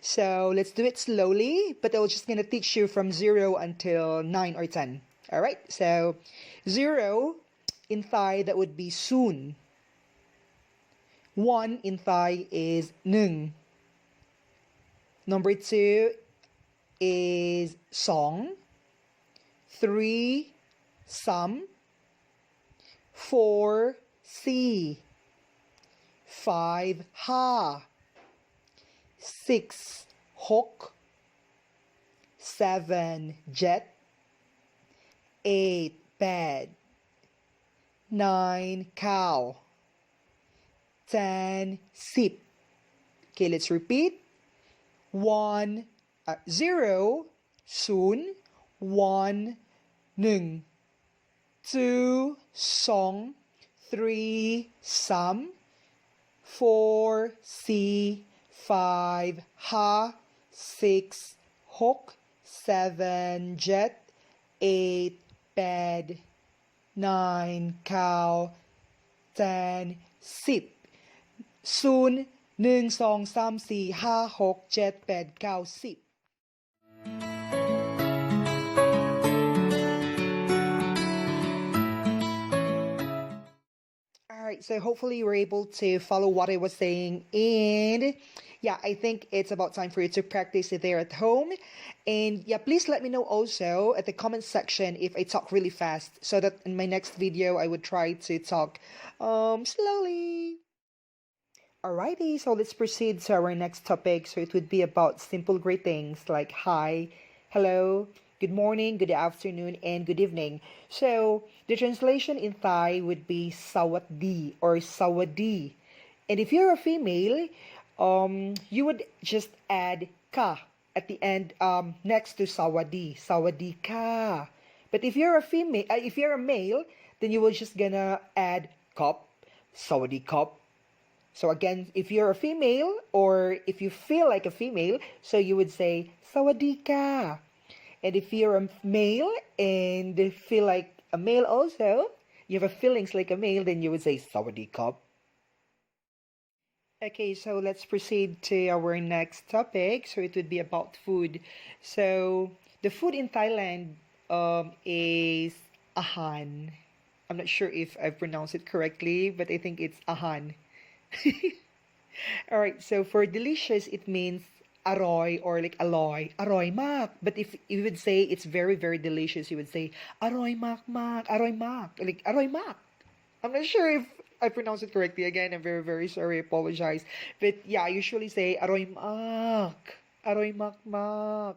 So let's do it slowly, but I'm just gonna teach you from 0 until 9 or 10. All right, so 0 in Thai, that would be soon. 1 in Thai is nung. Number 2 is song. 3 some. 4 see. 5 ha. 6 hok. 7 jet. 8 bed. 9 cow. 10 sip. Okay, let's repeat. 0 soon. 1 nung. 2 song. 3 some. 4 see. 5 ha. 6 hok. 7 jet. 8 bed. 9 cow. 10 sip. soon 1 2 3 4 5 6 7 8 9 10 Alright, so hopefully you were able to follow what I was saying. And yeah, I think it's about time for you to practice it there at home. And yeah, please let me know also at the comment section if I talk really fast, so that in my next video I would try to talk slowly. Alrighty, so let's proceed to our next topic. So it would be about simple greetings like hi, hello, good morning, good afternoon, and good evening. So the translation in Thai would be sawatdi or sawadi. And if you're a female, you would just add ka at the end, next to sawadi, sawadi ka. But if you're a female, if you're a male, then you will just gonna add kop, sawadi kop. So again, if you're a female or if you feel like a female, so you would say sawadika. And if you're a male and feel like a male also, you have a feelings like a male, then you would say sawadika. Okay, so let's proceed to our next topic. So it would be about food. So the food in Thailand is ahan. I'm not sure if I've pronounced it correctly, but I think it's ahan. All right, so for delicious, it means aroy or like aloy, aroy mak. But if you would say it's very, very delicious, you would say aroy mak mak, aroy mak, like aroy mak. I'm not sure if I pronounced it correctly again. I'm very, very sorry. I apologize. But yeah, I usually say aroy mak. Aroy mak mak.